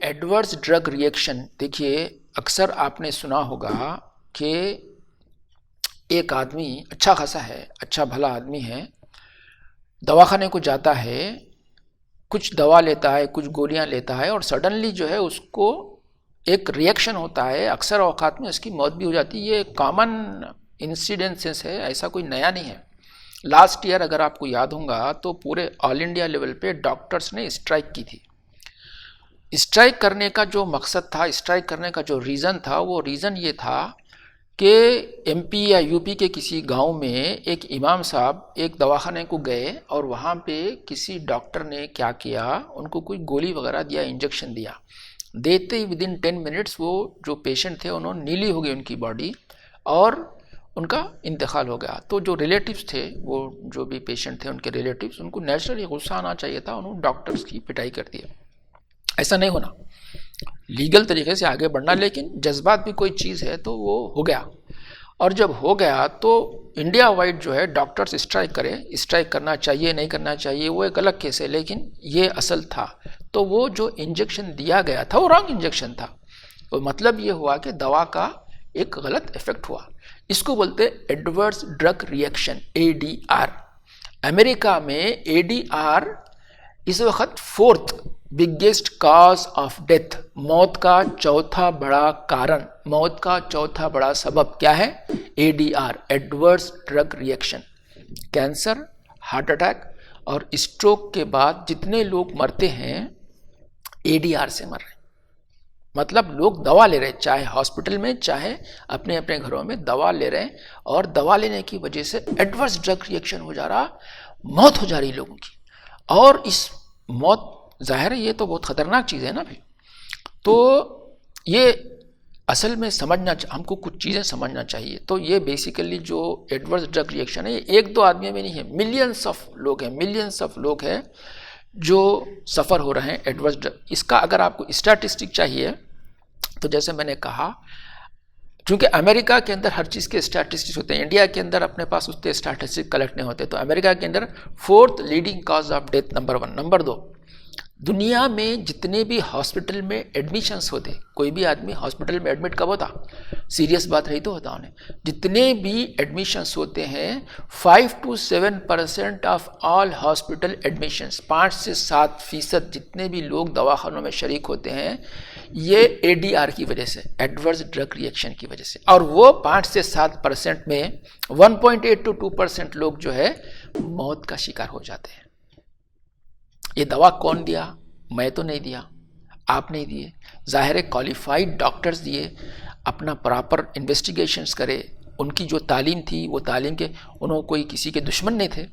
Adverse drug reaction, देखिए अक्सर आपने सुना होगा कि एक आदमी अच्छा खासा है, अच्छा भला आदमी है, दवाखाने को जाता है, कुछ दवा लेता है, कुछ गोलियां लेता है और सडनली जो है उसको एक रिएक्शन होता है, अक्सर औकात में उसकी मौत भी हो जाती है। ये कॉमन इंसिडेंसेस है, ऐसा कोई नया नहीं है। लास्ट ईयर अगर आपको याद होगा तो पूरे ऑल इंडिया लेवल पे डॉक्टर्स ने स्ट्राइक की थी। स्ट्राइक करने का जो मकसद था, स्ट्राइक करने का जो रीज़न था, वो रीज़न ये था कि एमपी या यूपी के किसी गांव में एक इमाम साहब एक दवाखाने को गए और वहाँ पे किसी डॉक्टर ने क्या किया, उनको कोई गोली वगैरह दिया, इंजेक्शन दिया। देते ही विदिन 10 मिनट्स वो जो पेशेंट थे उन्होंने नीली हो गई उनकी बॉडी और उनका इंतकाल हो गया। तो जो रिलेटिव्स थे, वो जो भी पेशेंट थे उनके रिलेटिव्स, उनको नेचुरली गुस्सा आना चाहिए था, उन्होंने डॉक्टर्स की पिटाई कर दी। ऐसा नहीं होना, लीगल तरीके से आगे बढ़ना, लेकिन जज्बात भी कोई चीज़ है तो वो हो गया। और जब हो गया तो इंडिया वाइड जो है डॉक्टर्स स्ट्राइक करें, स्ट्राइक करना चाहिए नहीं करना चाहिए वो एक अलग केस है, लेकिन ये असल था। तो वो जो इंजेक्शन दिया गया था वो रॉन्ग इंजेक्शन था। तो मतलब ये हुआ कि दवा का एक गलत इफेक्ट हुआ। इसको बोलते adverse drug reaction, ADR। America में ADR इस वक्त 4th biggest cause of death, मौत का चौथा बड़ा कारण, मौत का चौथा बड़ा सबब क्या है? ADR, adverse drug reaction. Cancer, heart attack और स्ट्रोक के बाद जितने लोग मरते हैं ADR से मर रहे हैं। मतलब लोग दवा ले रहे हैं, चाहे हॉस्पिटल में चाहे अपने अपने घरों में दवा ले रहे हैं, और दवा लेने की वजह से एडवर्स ड्रग रिएक्शन हो जा रहा, मौत हो जा रही लोगों की। और इस मौत, जाहिर है ये तो बहुत खतरनाक चीज़ है ना भाई। तो ये असल में समझना, हमको कुछ चीज़ें समझना चाहिए। तो ये बेसिकली जो एडवर्स ड्रग रिएक्शन है, ये एक दो आदमी में नहीं है, मिलियंस ऑफ लोग हैं, मिलियंस ऑफ लोग हैं जो सफ़र हो रहे हैं एडवर्स ड्रग। इसका अगर आपको स्टैटिस्टिक चाहिए तो जैसे मैंने कहा, क्योंकि अमेरिका के अंदर हर चीज़ के स्टैटिस्टिक्स होते हैं, इंडिया के अंदर अपने पास उतने स्टैटिस्टिक कलेक्ट नहीं होते। तो अमेरिका के अंदर 4th leading cause of death, number 1। Number 2, दुनिया में जितने भी हॉस्पिटल में एडमिशन्स होते, कोई भी आदमी हॉस्पिटल में एडमिट कब होता, सीरियस बात रही तो होता उन्हें, जितने भी एडमिशन्स होते हैं 5 to 7% of all hospital admissions, 5 से 7% जितने भी लोग दवाखानों में शरीक होते हैं, ये ADR की वजह से, एडवर्स ड्रग रिएक्शन की वजह से। और वो 5 से 7% में 1.8 to 2% लोग जो है मौत का शिकार हो जाते हैं। ये दवा कौन दिया? मैं तो नहीं दिया, आप नहीं दिए, जाहिर है क्वालिफाइड डॉक्टर्स दिए, अपना प्रॉपर इन्वेस्टिगेशंस करे। उनकी जो तालीम थी वो तालीम के, उन्होंने कोई किसी के दुश्मन नहीं थे,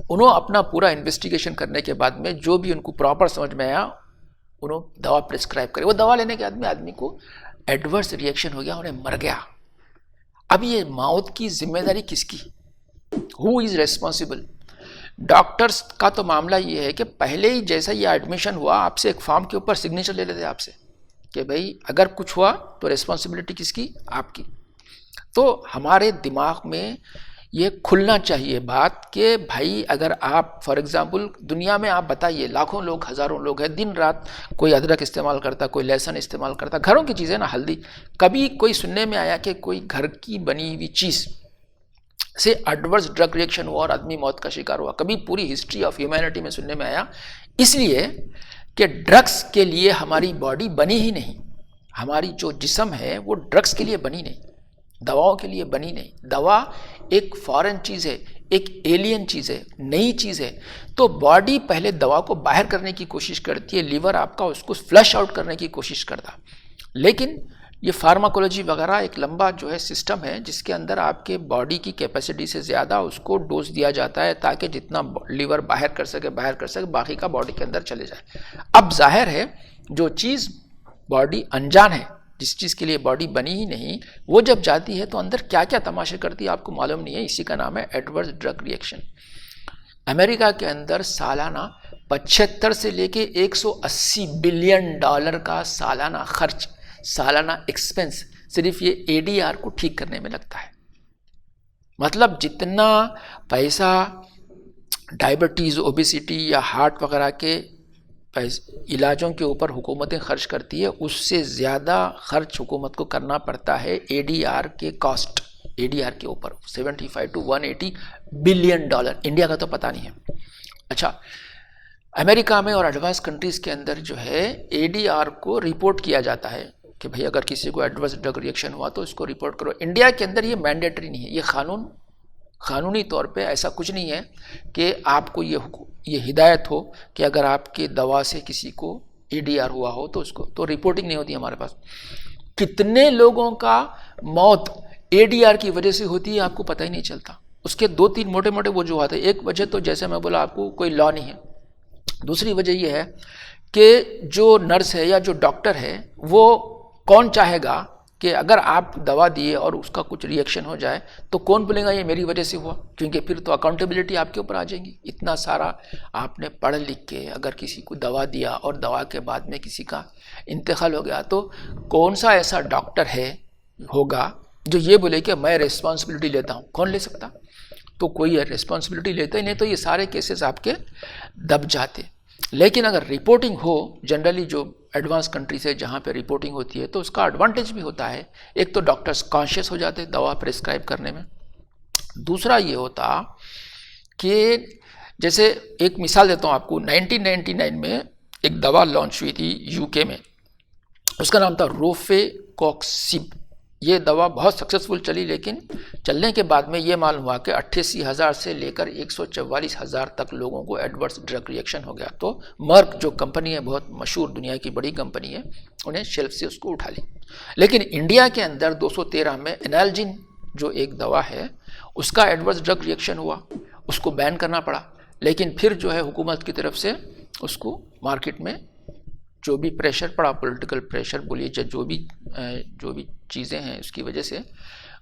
उन्होंने अपना पूरा इन्वेस्टिगेशन करने के बाद में जो भी उनको प्रॉपर समझ में आया उन्होंने दवा प्रिस्क्राइब करे। वो दवा लेने के आदमी को एडवर्स रिएक्शन हो गया, उन्हें मर गया। अब ये मौत की जिम्मेदारी किसकी? Who is responsible? डॉक्टर्स का तो मामला ये है कि पहले ही जैसा ये एडमिशन हुआ, आपसे एक फॉर्म के ऊपर सिग्नेचर ले लेते आपसे कि भाई अगर कुछ हुआ तो रिस्पॉन्सिबिलिटी किसकी? आपकी। तो हमारे दिमाग में ये खुलना चाहिए बात कि भाई अगर आप फॉर एग्जांपल दुनिया में आप बताइए, लाखों लोग, हज़ारों लोग हैं, दिन रात कोई अदरक इस्तेमाल करता, कोई लहसुन इस्तेमाल करता, घरों की चीज़ें ना, हल्दी। कभी कोई सुनने में आया कि कोई घर की बनी हुई चीज़ से एडवर्स ड्रग रिएक्शन हुआ और आदमी मौत का शिकार हुआ? कभी पूरी हिस्ट्री ऑफ ह्यूमैनिटी में सुनने में आया? इसलिए कि ड्रग्स के लिए हमारी बॉडी बनी ही नहीं, हमारी जो जिस्म है वो ड्रग्स के लिए बनी नहीं, दवाओं के लिए बनी नहीं। दवा एक फॉरेन चीज़ है, एक एलियन चीज़ है, नई चीज़ है। तो बॉडी पहले दवा को बाहर करने की कोशिश करती है, लीवर आपका उसको फ्लश आउट करने की कोशिश करता। लेकिन ये फार्माकोलॉजी वगैरह एक लंबा जो है सिस्टम है जिसके अंदर आपके बॉडी की कैपेसिटी से ज़्यादा उसको डोज दिया जाता है ताकि जितना लीवर बाहर कर सके, बाकी का बॉडी के अंदर चले जाए। अब जाहिर है जो चीज़ बॉडी अनजान है, जिस चीज़ के लिए बॉडी बनी ही नहीं, वो जब जाती है तो अंदर क्या क्या तमाशे करती है आपको मालूम नहीं है। इसी का नाम है एडवर्स ड्रग रिएक्शन। अमेरिका के अंदर सालाना 75 से लेके 180 बिलियन डॉलर का सालाना खर्च, सालाना एक्सपेंस सिर्फ ये ADR को ठीक करने में लगता है। मतलब जितना पैसा डायबिटीज़, ओबेसिटी या हार्ट वगैरह के इलाजों के ऊपर हुकूमतें खर्च करती है, उससे ज़्यादा खर्च हुकूमत को करना पड़ता है एडीआर के कॉस्ट, एडीआर के ऊपर 75 to 180 बिलियन डॉलर। इंडिया का तो पता नहीं है। अच्छा, अमेरिका में और एडवांस कंट्रीज़ के अंदर जो है एडीआर को रिपोर्ट किया जाता है कि भाई अगर किसी को एडवर्स ड्रग रिएक्शन हुआ तो इसको रिपोर्ट करो। इंडिया के अंदर ये मैंडेटरी नहीं है, ये कानूनी तौर पे ऐसा कुछ नहीं है कि आपको ये हिदायत हो कि अगर आपके दवा से किसी को एडीआर हुआ हो तो उसको तो रिपोर्टिंग नहीं होती हमारे पास। कितने लोगों का मौत एडीआर की वजह से होती है आपको पता ही नहीं चलता। उसके 2-3 मोटे मोटे वजूहात है। एक वजह तो जैसे मैं बोला आपको कोई लॉ नहीं है। दूसरी वजह यह है कि जो नर्स है या जो डॉक्टर है वो कौन चाहेगा कि अगर आप दवा दिए और उसका कुछ रिएक्शन हो जाए तो कौन बोलेगा ये मेरी वजह से हुआ, क्योंकि फिर तो अकाउंटेबिलिटी आपके ऊपर आ जाएगी। इतना सारा आपने पढ़ लिख के अगर किसी को दवा दिया और दवा के बाद में किसी का इंतकाल हो गया तो कौन सा ऐसा डॉक्टर होगा जो ये बोले कि मैं रिस्पॉन्सिबिलिटी लेता हूँ? कौन ले सकता? तो कोई रिस्पॉन्सिबिलिटी लेता ही नहीं, तो ये सारे केसेस आपके दब जाते। लेकिन अगर रिपोर्टिंग हो, जनरली जो एडवांस कंट्रीज है जहाँ पे रिपोर्टिंग होती है तो उसका एडवांटेज भी होता है। एक तो डॉक्टर्स कॉन्शियस हो जाते दवा प्रिस्क्राइब करने में। दूसरा ये होता कि जैसे एक मिसाल देता हूँ आपको, 1999 में एक दवा लॉन्च हुई थी यूके में, उसका नाम था रोफेकॉक्सिब। ये दवा बहुत सक्सेसफुल चली, लेकिन चलने के बाद में ये मालूम हुआ कि 88,000 से लेकर 144,000 तक लोगों को एडवर्स ड्रग रिएक्शन हो गया। तो मर्क जो कंपनी है, बहुत मशहूर दुनिया की बड़ी कंपनी है, उन्हें शेल्फ से उसको उठा ली। लेकिन इंडिया के अंदर 213 में एनाल्जिन जो एक दवा है उसका एडवर्स ड्रग रिएक्शन हुआ, उसको बैन करना पड़ा। लेकिन फिर जो है हुकूमत की तरफ से उसको मार्केट में जो भी प्रेशर पड़ा, पॉलिटिकल प्रेशर बोलिए, जो भी चीज़ें हैं, उसकी वजह से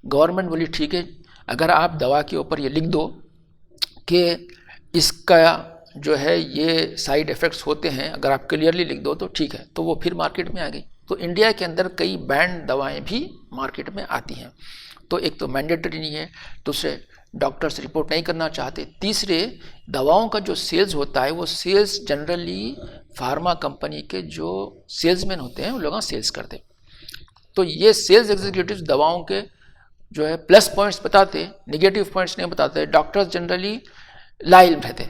गवर्नमेंट बोली ठीक है, अगर आप दवा के ऊपर ये लिख दो कि इसका जो है ये साइड इफ़ेक्ट्स होते हैं, अगर आप क्लियरली लिख दो तो ठीक है, तो वो फिर मार्केट में आ गई। तो इंडिया के अंदर कई बैंड दवाएं भी मार्केट में आती हैं। तो एक तो मैंडेटरी नहीं है, दूसरे डॉक्टर्स रिपोर्ट नहीं करना चाहते, तीसरे दवाओं का जो सेल्स होता है वो सेल्स जनरली फार्मा कंपनी के जो सेल्समैन होते हैं उन लोग सेल्स करते। तो ये सेल्स एग्जीक्यूटिव्स दवाओं के जो है प्लस पॉइंट्स बताते, नेगेटिव पॉइंट्स नहीं बताते। डॉक्टर्स जनरली लाइल रहते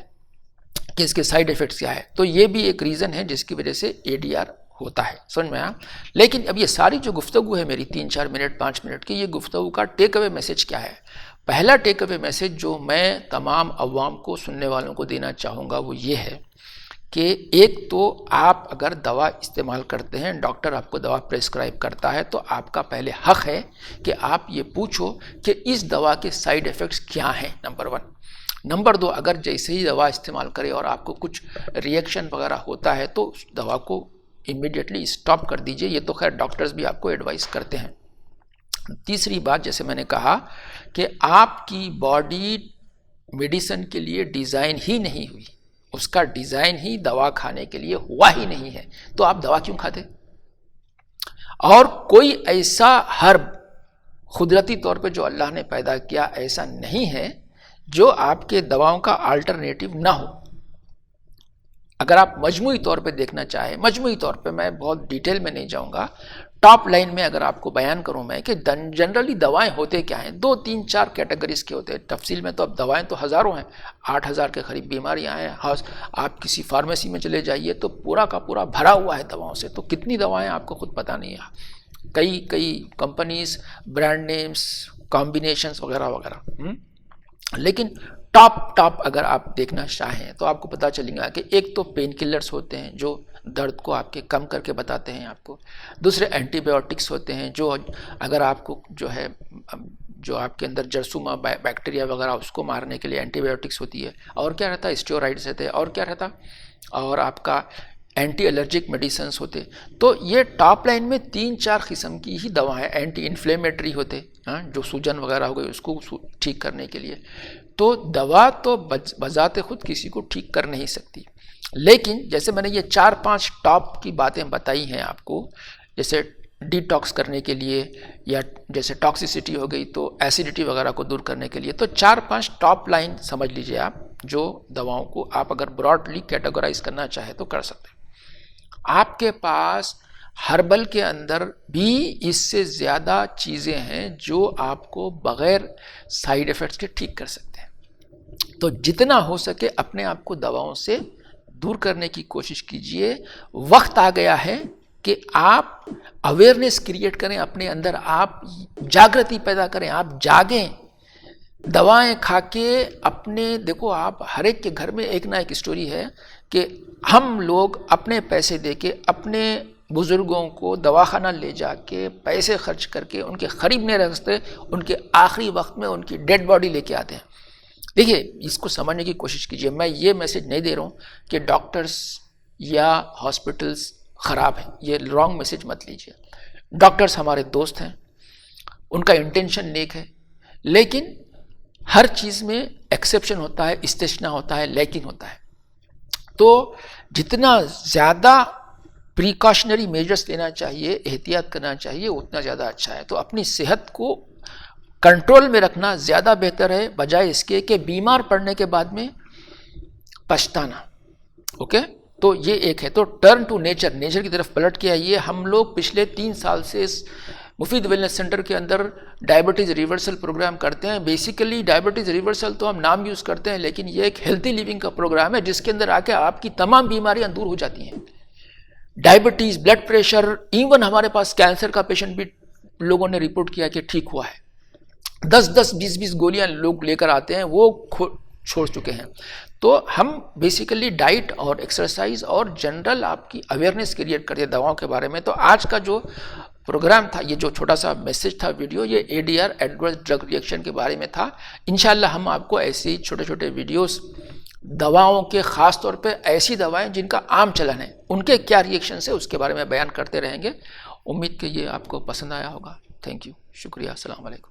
कि इसके साइड इफ़ेक्ट्स क्या है। तो ये भी एक रीज़न है जिसकी वजह से एडीआर होता है। समझ में आया? लेकिन अब ये सारी जो गुफ्तगू है मेरी 3-4 मिनट 5 मिनट की, ये गुफ्तगू का टेक अवे मैसेज क्या है? पहला टेक अवे मैसेज जो मैं तमाम अवाम को, सुनने वालों को देना चाहूँगा वो ये है कि एक तो आप अगर दवा इस्तेमाल करते हैं, डॉक्टर आपको दवा प्रेस्क्राइब करता है, तो आपका पहले हक है कि आप ये पूछो कि इस दवा के साइड इफ़ेक्ट्स क्या हैं, नंबर 1। नंबर 2, अगर जैसे ही दवा इस्तेमाल करें और आपको कुछ रिएक्शन वगैरह होता है तो उस दवा को इमीडिएटली स्टॉप कर दीजिए। ये तो खैर डॉक्टर्स भी आपको एडवाइस करते हैं। तीसरी बात, जैसे मैंने कहा कि आपकी बॉडी मेडिसिन के लिए डिज़ाइन ही नहीं हुई, उसका डिज़ाइन ही दवा खाने के लिए हुआ ही नहीं है, तो आप दवा क्यों खाते? और कोई ऐसा हर्ब कुदरती तौर पे जो अल्लाह ने पैदा किया ऐसा नहीं है जो आपके दवाओं का अल्टरनेटिव ना हो। अगर आप मजमूई तौर पे देखना चाहें, मजमूई तौर पे, मैं बहुत डिटेल में नहीं जाऊंगा, टॉप लाइन में अगर आपको बयान करूं मैं कि जनरली दवाएं होते क्या हैं, 2-3-4 कैटेगरीज के होते हैं। तफसील में तो अब दवाएं तो हज़ारों हैं, 8,000 के करीब बीमारियां हैं। हाँ, आप किसी फार्मेसी में चले जाइए तो पूरा का पूरा भरा हुआ है दवाओं से। तो कितनी दवाएं आपको खुद पता नहीं है, कई कंपनीज, ब्रांड नेम्स, कॉम्बिनेशंस वगैरह वगैरह। लेकिन टॉप अगर आप देखना चाहें तो आपको पता चलेगा कि एक तो पेन किलर्स होते हैं जो दर्द को आपके कम करके बताते हैं आपको। दूसरे एंटीबायोटिक्स होते हैं जो अगर आपको जो है जो आपके अंदर जरसूमा बैक्टीरिया वगैरह उसको मारने के लिए एंटीबायोटिक्स होती है। और क्या रहता है? स्टेरॉइड्स रहते हैं। और क्या रहता? और आपका एंटी एलर्जिक मेडिसिन होते। तो ये टॉप लाइन में 3-4 किस्म की ही दवाएं, एंटी इन्फ्लेमेटरी होते, हाँ, जो सूजन वगैरह हो गई उसको ठीक करने के लिए। तो दवा तो बजाते खुद किसी को ठीक कर नहीं सकती। लेकिन जैसे मैंने ये 4-5 टॉप की बातें बताई हैं आपको, जैसे डिटॉक्स करने के लिए, या जैसे टॉक्सिसिटी हो गई तो एसिडिटी वगैरह को दूर करने के लिए, तो 4-5 टॉप लाइन समझ लीजिए आप, जो दवाओं को आप अगर ब्रॉडली कैटेगराइज करना चाहे तो कर सकते हैं। आपके पास हर्बल के अंदर भी इससे ज़्यादा चीज़ें हैं जो आपको बग़ैर साइड इफ़ेक्ट्स के ठीक कर सकते हैं। तो जितना हो सके अपने आप को दवाओं से दूर करने की कोशिश कीजिए। वक्त आ गया है कि आप अवेयरनेस क्रिएट करें अपने अंदर, आप जागृति पैदा करें, आप जागें। दवाएं खा के अपने, देखो आप हर एक के घर में एक ना एक स्टोरी है कि हम लोग अपने पैसे देके अपने बुजुर्गों को दवाखाना ले जाके पैसे खर्च करके उनके करीब नहीं रह सकते, उनके आखिरी वक्त में उनकी डेड बॉडी लेके आते हैं। देखिए, इसको समझने की कोशिश कीजिए। मैं ये मैसेज नहीं दे रहा हूँ कि डॉक्टर्स या हॉस्पिटल्स ख़राब हैं, ये रॉन्ग मैसेज मत लीजिए। डॉक्टर्स हमारे दोस्त हैं, उनका इंटेंशन नेक है, लेकिन हर चीज़ में एक्सेप्शन होता है, इस्तिस्ना होता है, लेकिन होता है। तो जितना ज़्यादा प्रिकॉशनरी मेजर्स लेना चाहिए, एहतियात करना चाहिए, उतना ज़्यादा अच्छा है। तो अपनी सेहत को कंट्रोल में रखना ज़्यादा बेहतर है, बजाय इसके कि बीमार पड़ने के बाद में पछताना। ओके, तो ये एक है। तो टर्न टू नेचर, नेचर की तरफ पलट के आइए। हम लोग पिछले 3 साल से इस मुफीद वेलनेस सेंटर के अंदर डायबिटीज़ रिवर्सल प्रोग्राम करते हैं। बेसिकली डायबिटीज़ रिवर्सल तो हम नाम यूज़ करते हैं, लेकिन ये एक हेल्थी लिविंग का प्रोग्राम है जिसके अंदर आके आपकी तमाम बीमारियां दूर हो जाती हैं। डायबिटीज़, ब्लड प्रेशर, इवन हमारे पास कैंसर का पेशेंट भी लोगों ने रिपोर्ट किया कि ठीक हुआ है। 10-10, 20-20 गोलियां लोग लेकर आते हैं, वो छोड़ चुके हैं। तो हम बेसिकली डाइट और एक्सरसाइज और जनरल आपकी अवेयरनेस क्रिएट करते हैं दवाओं के बारे में। तो आज का जो प्रोग्राम था, ये जो छोटा सा मैसेज था वीडियो, ये ADR एडवर्स ड्रग रिएक्शन के बारे में था। इंशाल्लाह हम आपको ऐसे ही छोटे छोटे वीडियोस दवाओं के, ख़ास तौर पे ऐसी दवाएं जिनका आम चलन है, उनके क्या रिएक्शन है उसके बारे में बयान करते रहेंगे। उम्मीद कि ये आपको पसंद आया होगा। थैंक यू, शुक्रिया, अस्सलाम वालेकुम।